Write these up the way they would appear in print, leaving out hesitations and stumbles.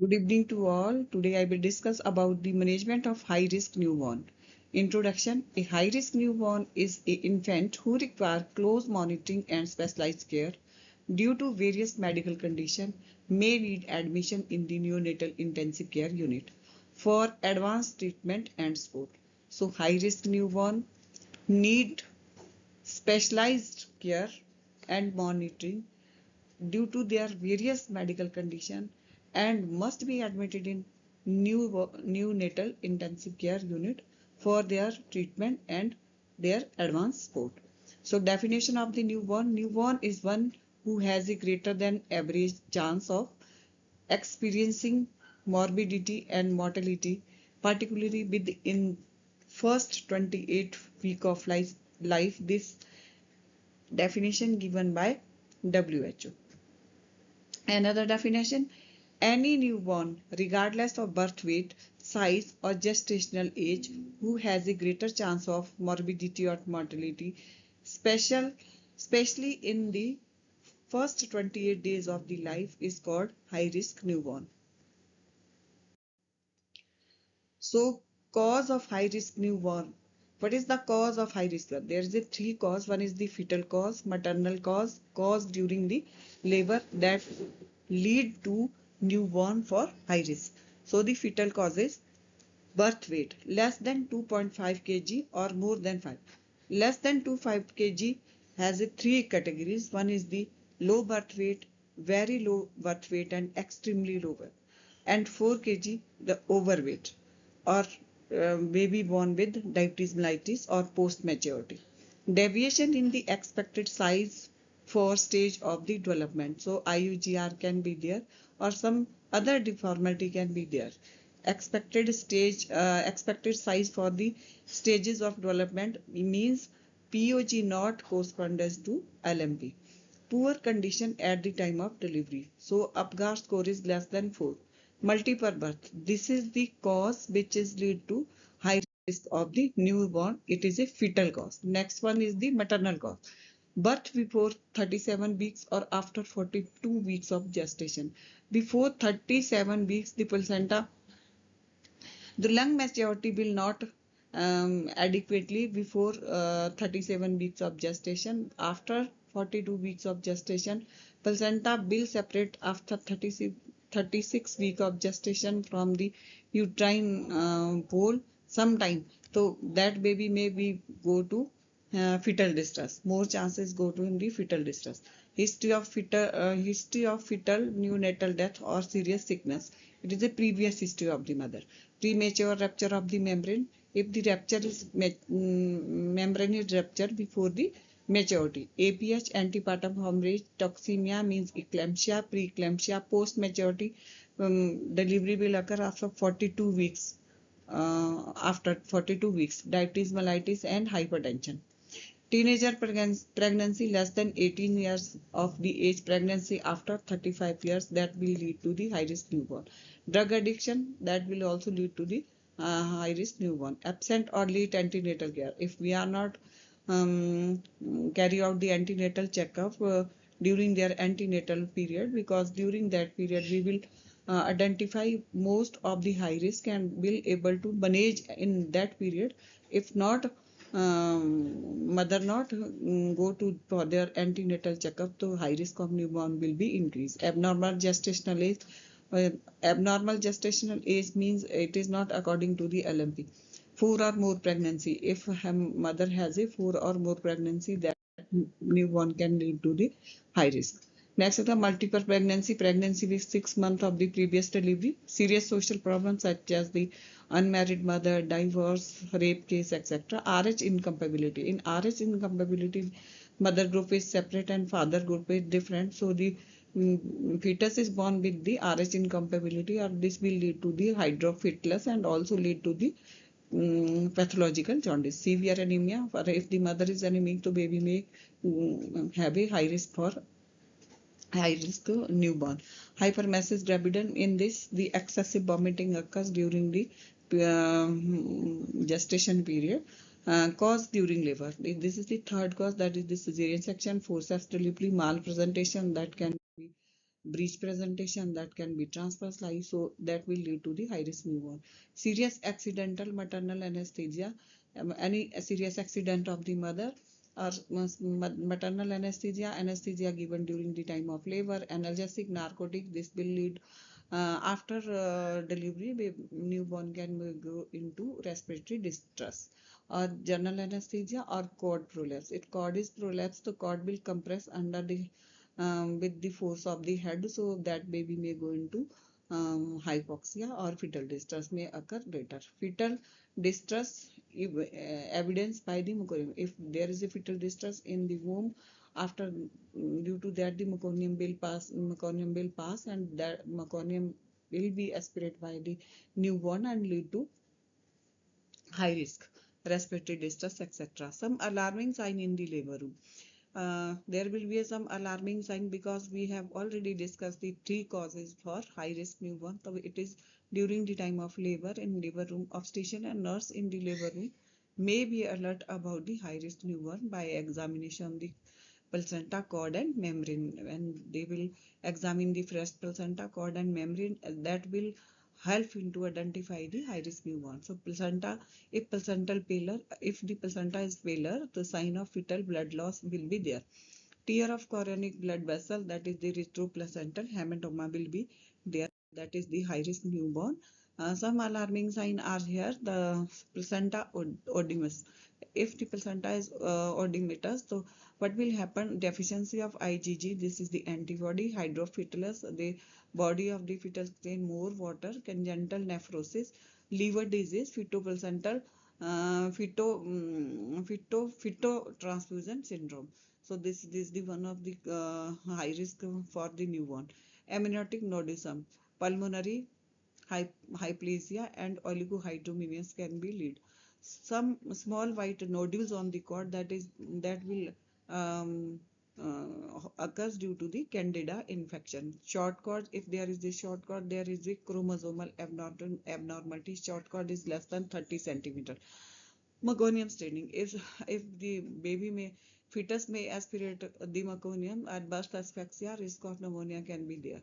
Good evening to all. Today I will discuss about the management of high-risk newborn. Introduction. A high-risk newborn is an infant who require close monitoring and specialized care due to various medical conditions may need admission in the neonatal intensive care unit for advanced treatment and support. So high-risk newborn need specialized care and monitoring due to their various medical condition and must be admitted in neonatal intensive care unit for their treatment and their advanced support. So definition of the newborn. Newborn is one who has a greater than average chance of experiencing morbidity and mortality, particularly within first 28 week of life. This definition given by WHO. Another definition, any newborn, regardless of birth weight, size, or gestational age, who has a greater chance of morbidity or mortality, especially in the first 28 days of the life, is called high-risk newborn. So, cause of high-risk newborn. What is the cause of high-risk? There is a three cause. One is the fetal cause, maternal cause during the labor that lead to newborn for high risk. So the fetal causes birth weight less than 2.5 kg or more than 5. Less than 2.5 kg has a three categories. One is the low birth weight, very low birth weight and extremely low birth. And 4 kg the overweight or baby born with diabetes mellitus or post maturity. Deviation in the expected size for stage of the development. So IUGR can be there or some other deformity can be there. Expected size for the stages of development means POG not corresponds to LMP. Poor condition at the time of delivery. So Apgar score is less than 4. Multiple birth. This is the cause which is lead to high risk of the newborn. It is a fetal cause. Next one is the maternal cause. Birth before 37 weeks or after 42 weeks of gestation. Before 37 weeks, the placenta, the lung maturity will not adequately before 37 weeks of gestation. After 42 weeks of gestation, placenta will separate after 36 weeks of gestation from the uterine pole sometime. So that baby may be go to fetal distress. More chances go to in the fetal distress. History of fetal neonatal death or serious sickness. It is a previous history of the mother. Premature rupture of the membrane. If the membrane is ruptured before the maturity. APH, antepartum hemorrhage, toxemia means eclampsia, preeclampsia, post maturity. Delivery will occur after 42 weeks. After 42 weeks, diabetes mellitus and hypertension. Teenager pregnancy less than 18 years of the age, pregnancy after 35 years, that will lead to the high risk newborn. Drug addiction, that will also lead to the high risk newborn. Absent or late antenatal care. If we are not carry out the antenatal checkup during their antenatal period, because during that period we will identify most of the high risk and will able to manage in that period. If not, mother not go to for their antenatal checkup, so high risk of newborn will be increased. Abnormal gestational age means it is not according to the LMP. 4 or more pregnancy. If mother has a 4 or more pregnancy, that newborn can lead to the high risk. Next is the multiple pregnancy, pregnancy with 6 months of the previous delivery, serious social problems such as the unmarried mother, divorce, rape case, etc. RH incompatibility. In RH incompatibility, mother group is separate and father group is different. So the fetus is born with the RH incompatibility, or this will lead to the hydrophytless and also lead to the pathological jaundice, severe anemia. For if the mother is anemic, the baby may have a high risk newborn. Hyperemesis gravidum. In this, the excessive vomiting occurs during the gestation period. Cause during labor. This is the third cause, that is the cesarean section, forceps delivery, malpresentation, that can be breech presentation that can be transverse lie, so that will lead to the high risk newborn. Serious accidental maternal anesthesia, any serious accident of the mother, or maternal anesthesia, anesthesia given during the time of labor, analgesic, narcotic, this will lead after delivery, newborn can go into respiratory distress, or general anesthesia or cord prolapse. If cord is prolapsed, the cord will compress under the with the force of the head, so that baby may go into hypoxia, or fetal distress may occur later. Fetal distress evidence by the meconium. If there is a fetal distress in the womb, after due to that the meconium will pass, and that meconium will be aspirated by the newborn and lead to high risk respiratory distress, etc. Some alarming sign in the labor room. There will be some alarming sign because we have already discussed the three causes for high risk newborn. So it is during the time of labor in labor room. Obstetrician and nurse in the labor room may be alert about the high risk newborn by examination of the placenta, cord and membrane, and they will examine the fresh placenta, cord and membrane. That will help into identify the high risk newborn. So placenta, if placental pallor, if the placenta is pallor, the sign of fetal blood loss will be there. Tear of chorionic blood vessel, that is the retroplacental hematoma will be there, that is the high risk newborn. Some alarming signs are here. The placenta oedematus. If the placenta is oedematous, so what will happen? Deficiency of IgG. This is the antibody. Hydrocephalus. The body of the fetus contain more water. Congenital nephrosis. Liver disease. Fetoplacental. Feto transfusion syndrome. So this is the one of the high risk for the newborn. Amniotic nodosum. Pulmonary hyplasia and oligohydramnios can be lead. Some small white nodules on the cord, that will occurs due to the candida infection. Short cord, if there is the short cord, there is a chromosomal abnormality. Short cord is less than 30 centimeter. Meconium staining. If the baby may fetus may aspirate the meconium at burst asphyxia, risk of pneumonia can be there.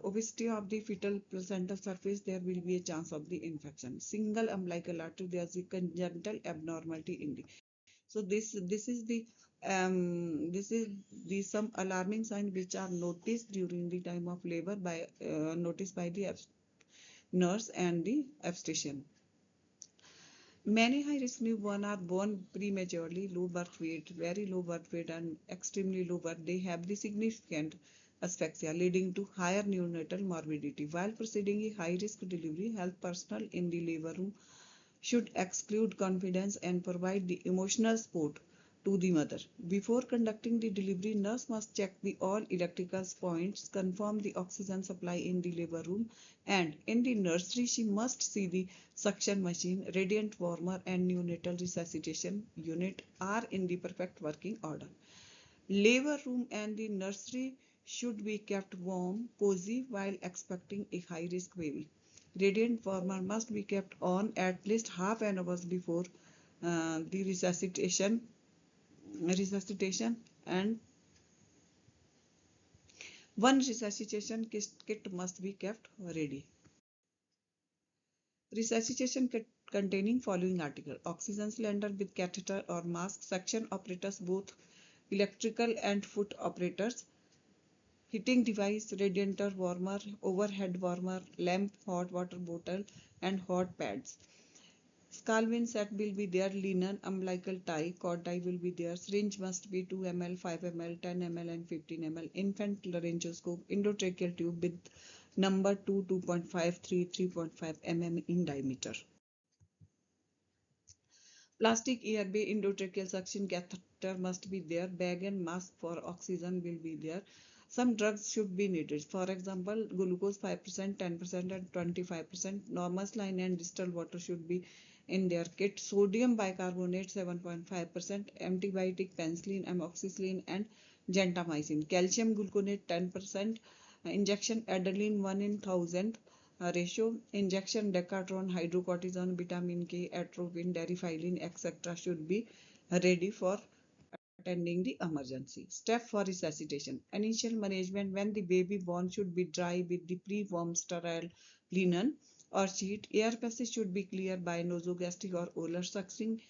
Obesity of the fetal placental surface, there will be a chance of the infection. Single umbilical artery, there is a congenital abnormality in the. So this is the some alarming signs which are noticed during the time of labor by noticed by the nurse and the obstetrician. Many high-risk newborn are born prematurely, low birth weight, very low birth weight and extremely low birth. They have the significant asphyxia leading to higher neonatal morbidity. While proceeding a high-risk delivery, health personnel in the labor room should exclude confidence and provide the emotional support to the mother. Before conducting the delivery, nurse must check the all electrical points, confirm the oxygen supply in the labor room, and in the nursery she must see the suction machine, radiant warmer and neonatal resuscitation unit are in the perfect working order. Labor room and the nursery should be kept warm, cozy while expecting a high-risk baby. Radiant warmer must be kept on at least half an hour before the resuscitation, and one resuscitation kit must be kept ready. Resuscitation kit containing following article: oxygen cylinder with catheter or mask, suction operators, both electrical and foot operators, heating device, radiator warmer, overhead warmer, lamp, hot water bottle, and hot pads. Scalvin set will be there, linen, umbilical tie, cord tie will be there, syringe must be 2 ml, 5 ml, 10 ml and 15 ml, infant laryngoscope, endotracheal tube with number 2, 2.5, 3, 3.5 mm in diameter. Plastic earbag, endotracheal suction catheter must be there, bag and mask for oxygen will be there. Some drugs should be needed. For example, glucose 5%, 10% and 25%. Normal saline and distilled water should be in their kit. Sodium bicarbonate 7.5%, antibiotic penicillin, amoxicillin and gentamicin. Calcium gluconate 10%, injection adrenaline 1 in 1000 ratio, injection decathlon, hydrocortisone, vitamin K, atropine, deriphyllin, etc. should be ready for attending the emergency. Step for resuscitation. Initial management: when the baby born should be dry with the pre-warm sterile linen or sheet. Air passage should be clear by nasogastric or oral suctioning.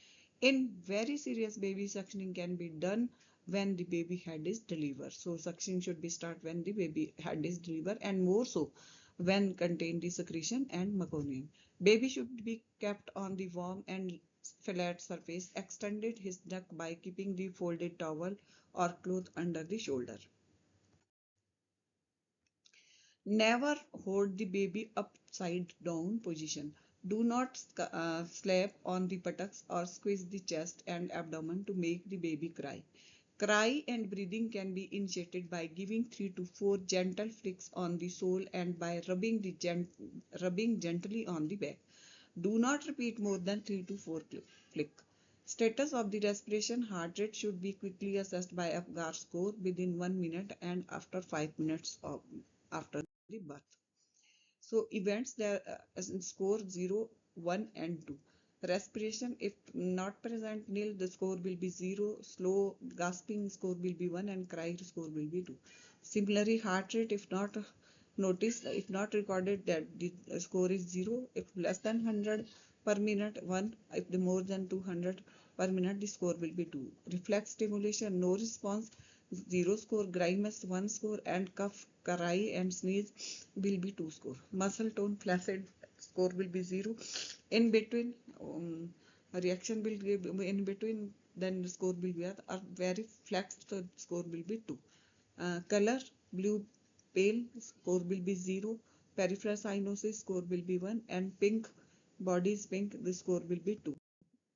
In very serious baby, suctioning can be done when the baby head is delivered. So suctioning should be start when the baby head is delivered, and more so when contain the secretion and meconium. Baby should be kept on the warm and flat surface. Extended his neck by keeping the folded towel or cloth under the shoulder. Never hold the baby upside down position. Do not slap on the buttocks or squeeze the chest and abdomen to make the baby cry. Cry and breathing can be initiated by giving 3 to 4 gentle flicks on the sole and by rubbing gently on the back. Do not repeat more than 3 to 4 flicks. Status of the respiration: heart rate should be quickly assessed by Apgar score within 1 minute and after 5 minutes after the birth. So events there score 0, 1 and 2. Respiration, if not present nil, the score will be 0. Slow gasping, score will be 1, and cry score will be 2. Similarly, heart rate, if not noticed, if not recorded, that the score is 0. If less than 100 per minute, 1. If the more than 200 per minute, the score will be 2. Reflex stimulation, no response, 0 score. Grimace, 1 score. And cough, cry and sneeze will be 2 score. Muscle tone, flaccid, score will be 0. In between, reaction will give in between, then the score will be or very flexed, so score will be 2. Color, blue pale, score will be 0. Peripheral cyanosis, score will be 1. And pink, body is pink, the score will be 2.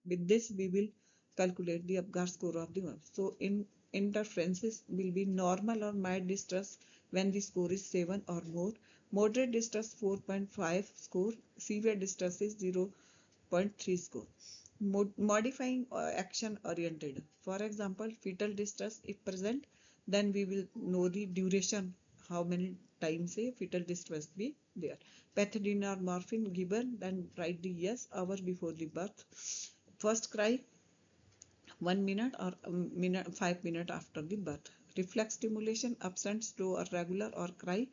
With this, we will calculate the Apgar score of the verb. So in interferences will be normal or mild distress when the score is 7 or more. Moderate distress 4.5 score. Severe distress is 0.3 score. Modifying action oriented. For example, fetal distress if present, then we will know the duration, how many times a fetal distress be there. Pethidine or morphine given, then write the yes hour before the birth. First cry 1 minute or 5 minutes after the birth. Reflex stimulation absent, slow or regular, or cry,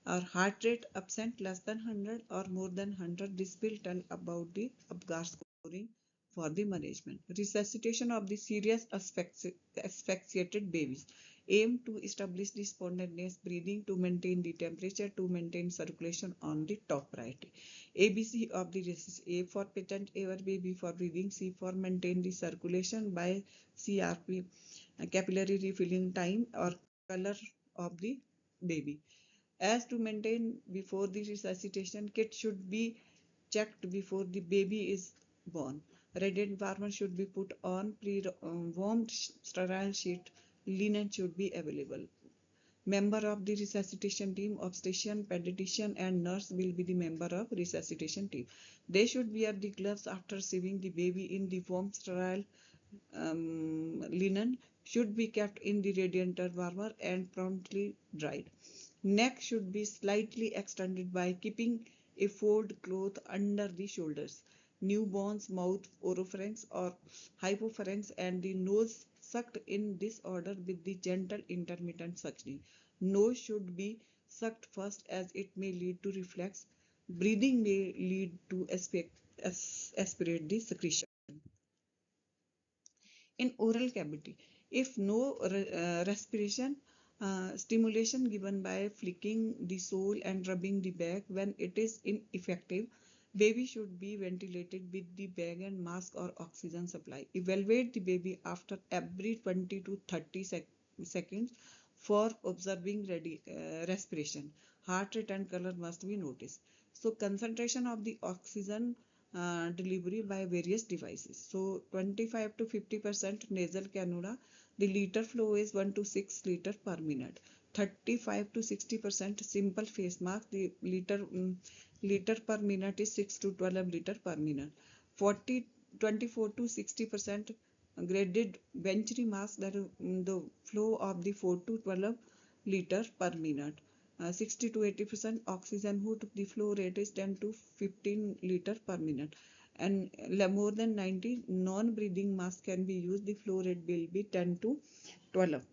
or heart rate absent less than 100 or more than 100. This will tell about the Apgar scoring for the management. Resuscitation of the serious asphyxiated babies. Aim to establish the spontaneous breathing, to maintain the temperature, to maintain circulation on the top priority. ABC of the resuscitation: A for patent airway, B for breathing, C for maintain the circulation by CRP, capillary refilling time, or color of the baby. As to maintain before the resuscitation, kit should be checked before the baby is born. Radiant warmer should be put on. Pre-warmed sterile sheet linen should be available. Member of the resuscitation team: obstetrician, pediatrician, and nurse will be the member of resuscitation team. They should wear the gloves after receiving the baby in the warm sterile linen. Should be kept in the radiator warmer and promptly dried. Neck should be slightly extended by keeping a fold cloth under the shoulders. Newborn's mouth, oropharynx or hypopharynx, and the nose sucked in this order with the gentle intermittent suctioning. Nose should be sucked first as it may lead to reflex. Breathing may lead to aspirate the secretion. In oral cavity, if no respiration, stimulation given by flicking the sole and rubbing the back when it is ineffective, baby should be ventilated with the bag and mask or oxygen supply. Evaluate the baby after every 20 to 30 seconds for observing respiration. Heart rate and color must be noticed. So concentration of the oxygen delivery by various devices. So 25 to 50% nasal cannula, the liter flow is 1 to 6 liter per minute. 35 to 60% simple face mask, the liter per minute is 6 to 12 liter per minute. 24 to 60% graded Venturi mask, that is the flow of the 4 to 12 liter per minute. 60 to 80% oxygen hood, the flow rate is 10 to 15 liter per minute. and more than 90 non-breathing masks can be used. The flow rate will be 10 to 12.